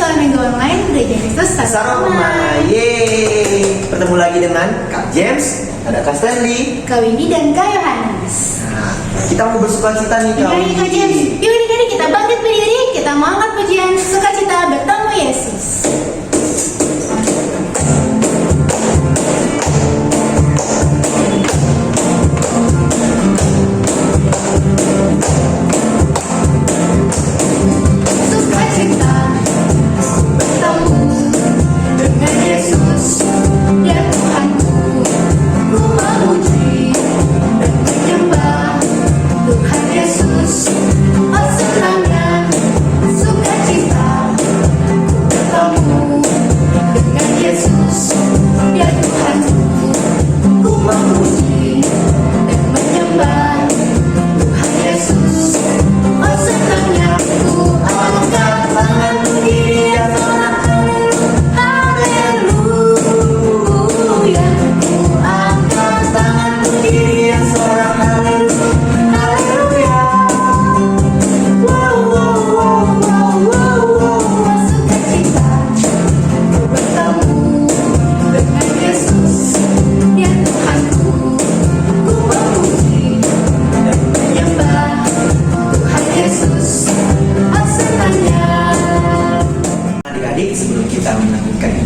Sekolah Minggu Online Gereja Kristus Saroma. Yeay. Bertemu lagi dengan Kak James, ada Kak Stanley, Kak Winnie dan Kak Yohanes. Nah, kita mau bersukacita nih Kak Yuk Kak James, yuk adik-adik kita bangkit berdiri, kita mau angkat pujian sukacita bertemu Yesus.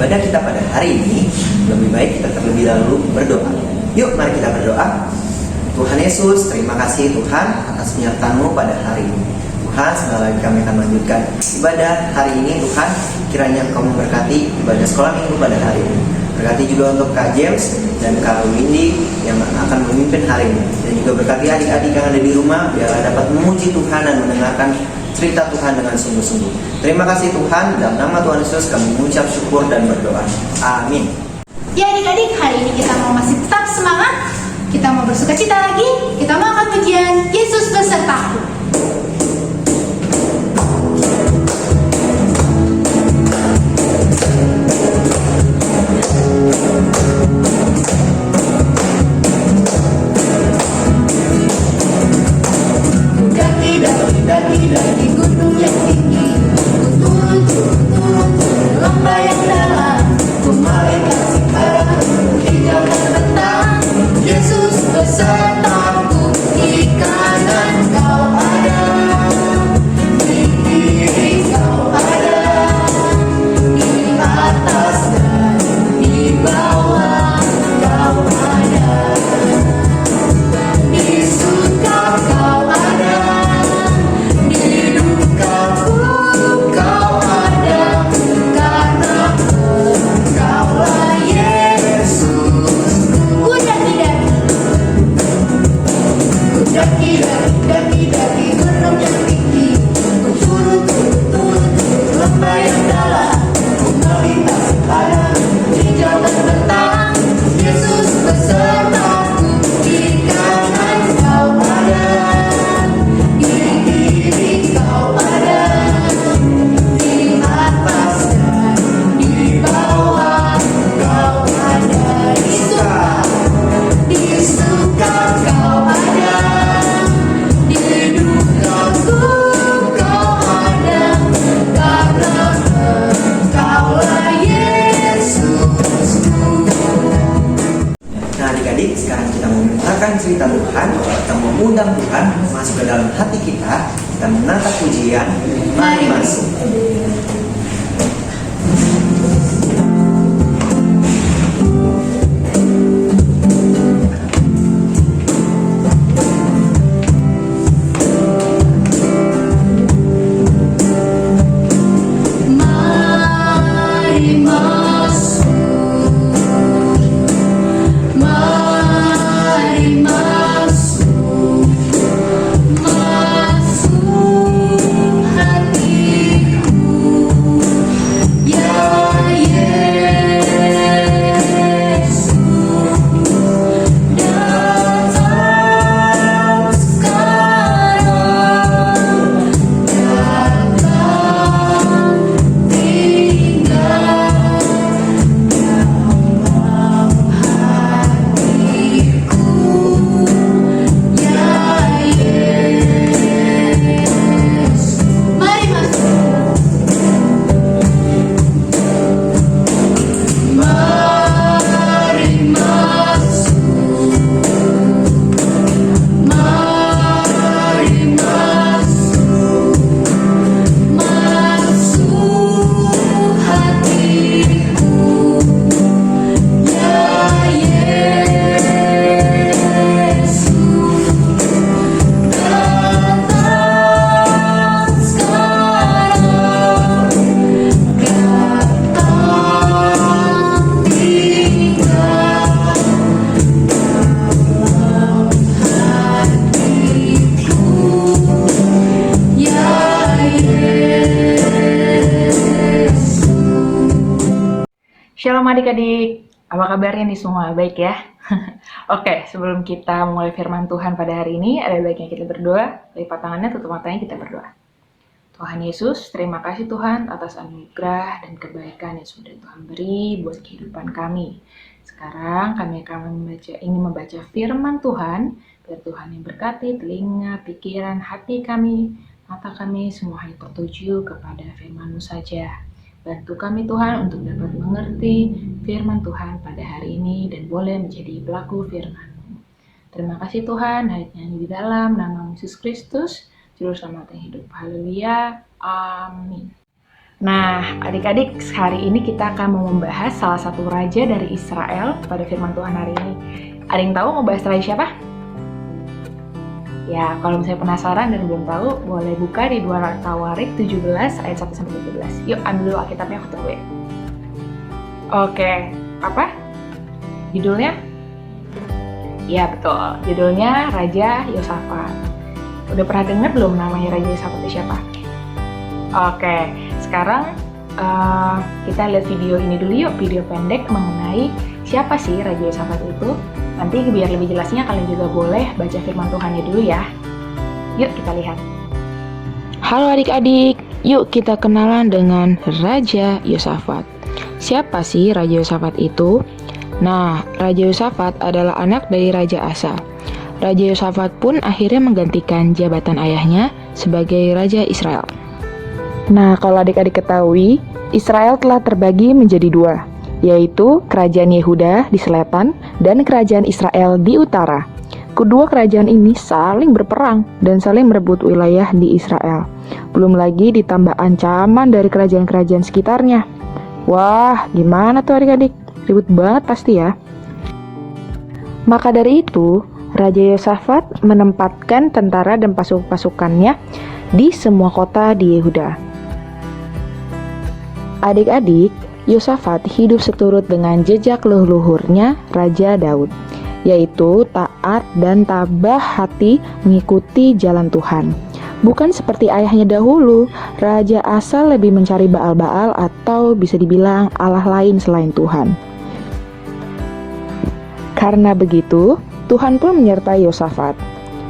Ibadah kita pada hari ini, lebih baik kita terlebih dahulu berdoa. Yuk mari kita berdoa. Tuhan Yesus, terima kasih Tuhan atas penyertaan-Mu pada hari ini. Tuhan, sekali lagi kami akan melanjutkan ibadah hari ini. Tuhan, kiranya Engkau memberkati ibadah sekolah minggu pada hari ini. Berkati juga untuk Kak James dan Kak Windy yang akan memimpin hari ini. Dan juga berkati adik-adik yang ada di rumah, biarlah dapat memuji Tuhan dan mendengarkan cerita Tuhan dengan sungguh-sungguh. Terima kasih Tuhan, dalam nama Tuhan Yesus kami mengucap syukur dan berdoa. Amin. Ya adik-adik, hari ini kita mau masih tetap semangat. Kita mau bersukacita lagi. Kita mau angkat pujian Yesus besertaku. Dari gunung yang tinggi, ku turun lembah yang dalam, ku melintasi padang hijau dan bentang. Yesus besertaku, di kanan Kau ada, di kiri Kau ada, di atas dan di bawah Kau ada, di suka Kau ada. Dari gunung yang tinggi, ku turun lembah yang dalam, ku melintasi padang hijau dan bentang. Yesus besertaku, di kanan Kau ada, di kiri Kau ada, di atas dan di bawah Kau ada, di suka Kau ada. Sekarang kita menceritakan cerita Tuhan, kita mengundang Tuhan masuk ke dalam hati kita, kita menatap pujian. Mari masuk. Masuk hatiku. Shalom adik-adik, apa kabarnya nih semua? Baik ya? Oke, sebelum kita mulai firman Tuhan pada hari ini, ada baiknya kita berdoa. Lipat tangannya, tutup matanya, kita berdoa. Tuhan Yesus, terima kasih Tuhan atas anugerah dan kebaikan yang sudah Tuhan beri buat kehidupan kami. Sekarang kami akan ingin membaca firman Tuhan, biar Tuhan yang berkati telinga, pikiran, hati kami, mata kami semuanya tertuju kepada firman-Mu saja. Bantu kami Tuhan untuk dapat mengerti firman Tuhan pada hari ini dan boleh menjadi pelaku firman-Mu. Terima kasih Tuhan, hanya di dalam nama Yesus Kristus, Juru Selamat yang hidup. Haleluya. Amin. Nah, adik-adik, hari ini kita akan membahas salah satu raja dari Israel pada firman Tuhan hari ini. Ada yang tahu mau bahas raja siapa? Ya, kalau misalnya penasaran dan belum tahu, boleh buka di 2 Tawarik 17 ayat 1-17. Yuk, ambil dulu Alkitabnya, aku tunggu ya. Oke, apa? Judulnya? Ya, betul. Judulnya Raja Yosafat. Udah pernah dengar belum namanya Raja Yosafat itu siapa? Oke, sekarang kita lihat video ini dulu yuk, video pendek mengenai siapa sih Raja Yosafat itu. Nanti biar lebih jelasnya kalian juga boleh baca firman Tuhannya dulu ya. Yuk kita lihat. Halo adik-adik, yuk kita kenalan dengan Raja Yosafat. Siapa sih Raja Yosafat itu? Nah, Raja Yosafat adalah anak dari Raja Asa. Raja Yosafat pun akhirnya menggantikan jabatan ayahnya sebagai Raja Israel. Nah, kalau adik-adik ketahui, Israel telah terbagi menjadi dua, yaitu Kerajaan Yehuda di selatan dan Kerajaan Israel di utara. Kedua kerajaan ini saling berperang dan saling merebut wilayah di Israel. Belum lagi ditambah ancaman dari kerajaan-kerajaan sekitarnya. Wah, gimana tuh adik-adik? Ribut banget pasti ya. Maka dari itu, Raja Yosafat menempatkan tentara dan pasukannya di semua kota di Yehuda. Adik-adik, Yosafat hidup seturut dengan jejak leluhurnya Raja Daud, yaitu taat dan tabah hati mengikuti jalan Tuhan. Bukan seperti ayahnya dahulu, Raja Asa lebih mencari Baal-Baal atau bisa dibilang Allah lain selain Tuhan. Karena begitu, Tuhan pun menyertai Yosafat,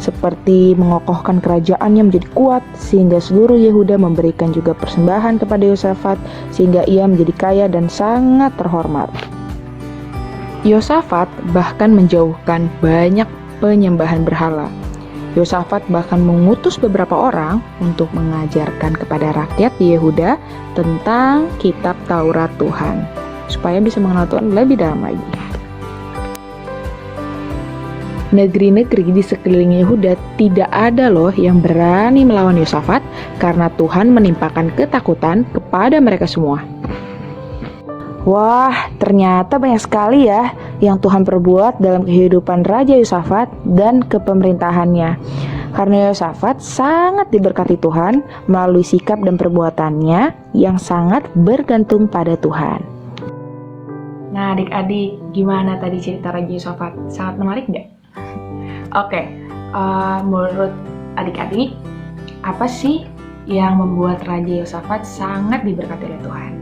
seperti mengokohkan kerajaannya menjadi kuat, sehingga seluruh Yehuda memberikan juga persembahan kepada Yosafat, sehingga ia menjadi kaya dan sangat terhormat. Yosafat bahkan menjauhkan banyak penyembahan berhala. Yosafat bahkan mengutus beberapa orang untuk mengajarkan kepada rakyat di Yehuda tentang kitab Taurat Tuhan, supaya bisa mengenal Tuhan lebih dalam lagi. Negeri-negeri di sekeliling Yehuda tidak ada loh yang berani melawan Yosafat karena Tuhan menimpakan ketakutan kepada mereka semua. Wah, ternyata banyak sekali ya yang Tuhan perbuat dalam kehidupan Raja Yosafat dan kepemerintahannya. Karena Yosafat sangat diberkati Tuhan melalui sikap dan perbuatannya yang sangat bergantung pada Tuhan. Nah adik-adik, gimana tadi cerita Raja Yosafat? Sangat menarik nggak? Oke, menurut adik-adik, apa sih yang membuat Raja Yosafat sangat diberkati oleh Tuhan?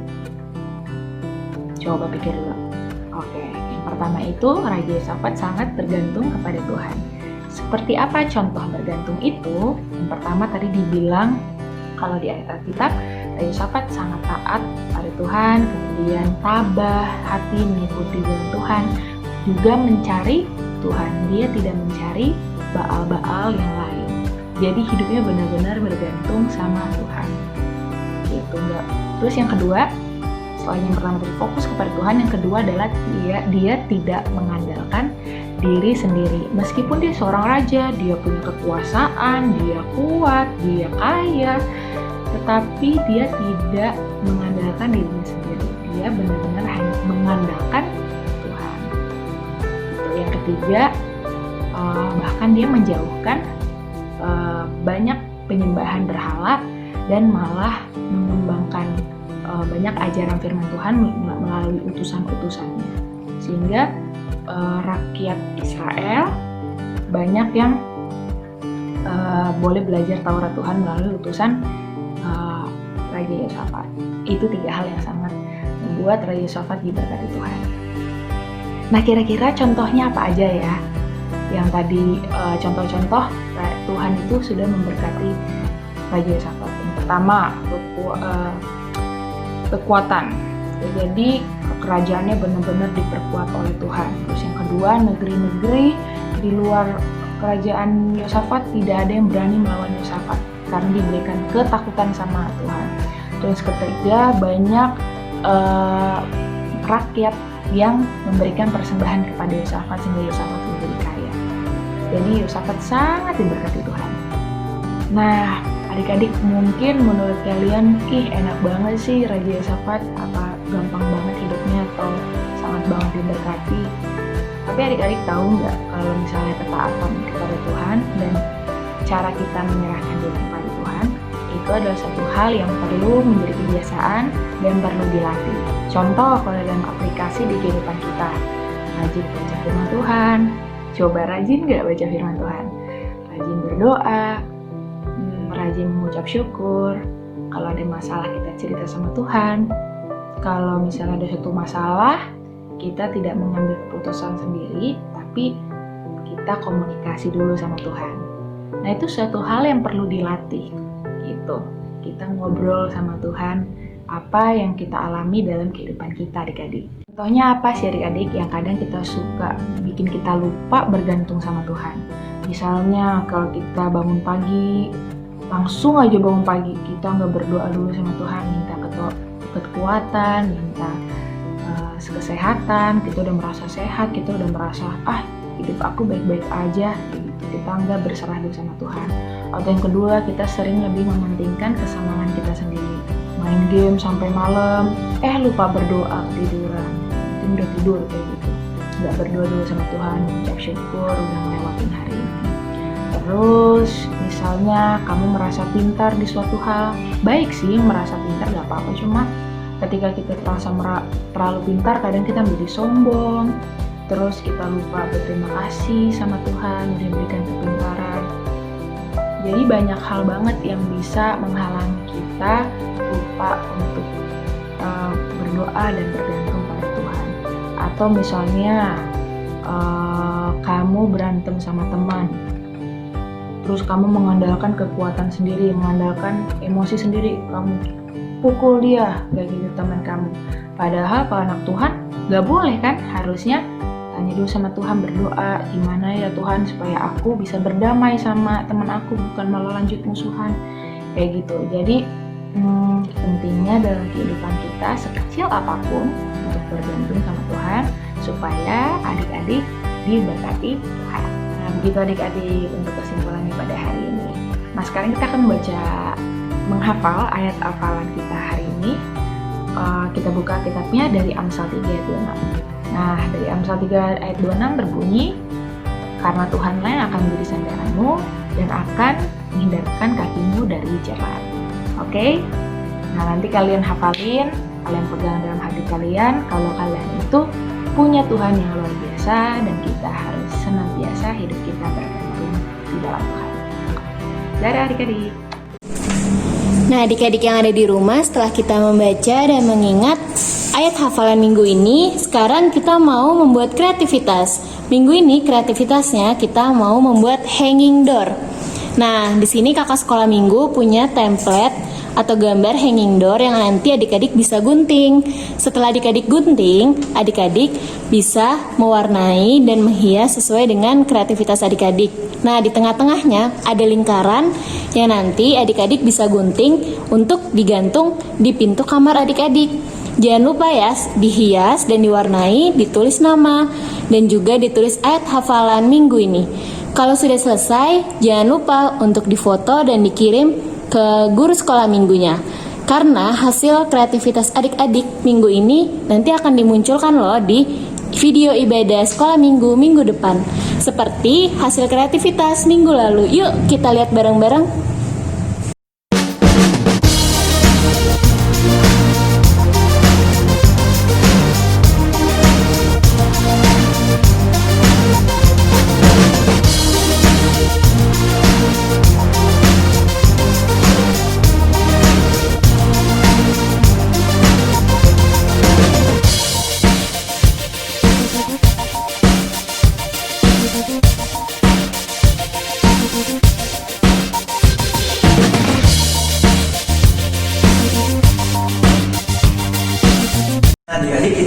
Coba pikir dulu. Oke, yang pertama itu Raja Yosafat sangat bergantung kepada Tuhan. Seperti apa contoh bergantung itu? Yang pertama tadi dibilang, kalau di ayat Alkitab, Raja Yosafat sangat taat pada Tuhan, kemudian tabah hati mengikuti jalan Tuhan, juga mencari Tuhan. Dia tidak mencari Baal-Baal yang lain. Jadi hidupnya benar-benar bergantung sama Tuhan. Gitu enggak. Terus yang kedua, selain yang pertama tadi fokus kepada Tuhan, yang kedua adalah dia tidak mengandalkan diri sendiri. Meskipun dia seorang raja, dia punya kekuasaan, dia kuat, dia kaya, tetapi dia tidak mengandalkan dirinya sendiri. Dia benar-benar hanya mengandalkan Tuhan. Yang ketiga, bahkan dia menjauhkan banyak penyembahan berhala dan malah mengembangkan banyak ajaran firman Tuhan melalui utusan-utusannya, sehingga rakyat Israel banyak yang boleh belajar Taurat Tuhan melalui utusan Raja Yosafat. Itu tiga hal yang sangat membuat Raja Yosafat diberkati Tuhan. Nah, kira-kira contohnya apa aja ya? Yang tadi contoh-contoh Tuhan itu sudah memberkati Raja Yosafat. Yang pertama, kekuatan. Jadi kerajaannya benar-benar diperkuat oleh Tuhan. Terus yang kedua, negeri-negeri di luar kerajaan Yosafat tidak ada yang berani melawan Yosafat karena diberikan ketakutan sama Tuhan. Terus ketiga, banyak rakyat yang memberikan persembahan kepada Yosafat sehingga Yosafat menjadi kaya. Jadi Yosafat sangat diberkati Tuhan. Nah, adik-adik, mungkin menurut kalian, enak banget sih Raja Yosafat, apa gampang banget hidupnya atau sangat banget diberkati. Tapi adik-adik tahu nggak kalau misalnya ketaatan kepada Tuhan dan cara kita menyerahkan diri kepada Tuhan itu adalah satu hal yang perlu menjadi kebiasaan dan perlu dilatih. Contoh kalau dalam aplikasi di kehidupan kita, rajin baca firman Tuhan. Coba rajin nggak baca firman Tuhan? Rajin berdoa, rajin mengucap syukur. Kalau ada masalah kita cerita sama Tuhan. Kalau misalnya ada suatu masalah, kita tidak mengambil keputusan sendiri, tapi kita komunikasi dulu sama Tuhan. Nah, itu suatu hal yang perlu dilatih gitu. Kita ngobrol sama Tuhan apa yang kita alami dalam kehidupan kita, adik-adik. Contohnya apa sih adik-adik yang kadang kita suka bikin kita lupa bergantung sama Tuhan? Misalnya kalau kita bangun pagi, langsung aja bangun pagi, kita nggak berdoa dulu sama Tuhan, minta kekuatan, minta kesehatan, kita udah merasa sehat, kita udah merasa hidup aku baik-baik aja, gitu. Kita nggak berserah dulu sama Tuhan. Atau yang kedua, kita sering lebih mementingkan kesenangan kita sendiri, main game sampai malam, lupa berdoa, tiduran, udah tidur kayak gitu, nggak berdoa dulu sama Tuhan, ucap syukur udah ngelewatin hari ini. Terus misalnya kamu merasa pintar di suatu hal, baik sih merasa pintar, gak apa-apa, cuma ketika kita terasa terlalu pintar, kadang kita menjadi sombong, terus kita lupa berterima kasih sama Tuhan yang diberikan kepintaran. Jadi banyak hal banget yang bisa menghalangi kita lupa untuk berdoa dan bergantung pada Tuhan. Atau misalnya kamu berantem sama teman, terus kamu mengandalkan kekuatan sendiri, mengandalkan emosi sendiri, kamu pukul dia, kayak gitu teman kamu. Padahal kalau anak Tuhan gak boleh kan, harusnya tanya dulu sama Tuhan, berdoa, gimana ya Tuhan supaya aku bisa berdamai sama teman aku, bukan malah lanjut musuhan, kayak gitu. Jadi pentingnya dalam kehidupan kita sekecil apapun untuk bergantung sama Tuhan supaya adik-adik diberkati Tuhan. Nah, begitu adik-adik untuk kesimpulannya pada hari ini. Nah, sekarang kita akan menghafal ayat hafalan kita hari ini. Kita buka kitabnya dari Amsal 3 ayat 26. Nah, dari Amsal 3 ayat 26 berbunyi, karena Tuhanlah yang akan menjadi sandaranmu dan akan menghindarkan kakimu dari jerat. Oke? Nah, nanti kalian hafalin, kalian pegang dalam hati kalian kalau kalian itu punya Tuhan yang luar biasa dan kita harus senantiasa hidup kita bergantung di dalam Tuhan. Dadah adik-adik. Nah, adik-adik yang ada di rumah, setelah kita membaca dan mengingat ayat hafalan minggu ini, sekarang kita mau membuat kreativitas. Minggu ini kreativitasnya kita mau membuat hanging door. Nah, di sini kakak sekolah minggu punya template atau gambar hanging door yang nanti adik-adik bisa gunting. Setelah adik-adik gunting, adik-adik bisa mewarnai dan menghias sesuai dengan kreativitas adik-adik. Nah, di tengah-tengahnya ada lingkaran yang nanti adik-adik bisa gunting untuk digantung di pintu kamar adik-adik. Jangan lupa ya, dihias dan diwarnai, ditulis nama, dan juga ditulis ayat hafalan minggu ini. Kalau sudah selesai, jangan lupa untuk difoto dan dikirim ke guru sekolah minggunya. Karena hasil kreativitas adik-adik minggu ini nanti akan dimunculkan loh di video ibadah sekolah minggu depan. Seperti hasil kreativitas minggu lalu. Yuk kita lihat bareng-bareng.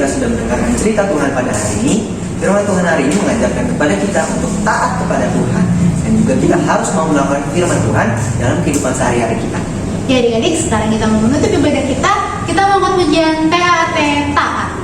kita sudah mendengarkan cerita Tuhan pada hari ini. Firman Tuhan hari ini mengajarkan kepada kita untuk taat kepada Tuhan. Dan juga kita harus mau melakukan firman Tuhan dalam kehidupan sehari-hari kita. Ya adik-adik, sekarang kita mau menutup ibadah kita. Kita mau ikut ujian TAT taat.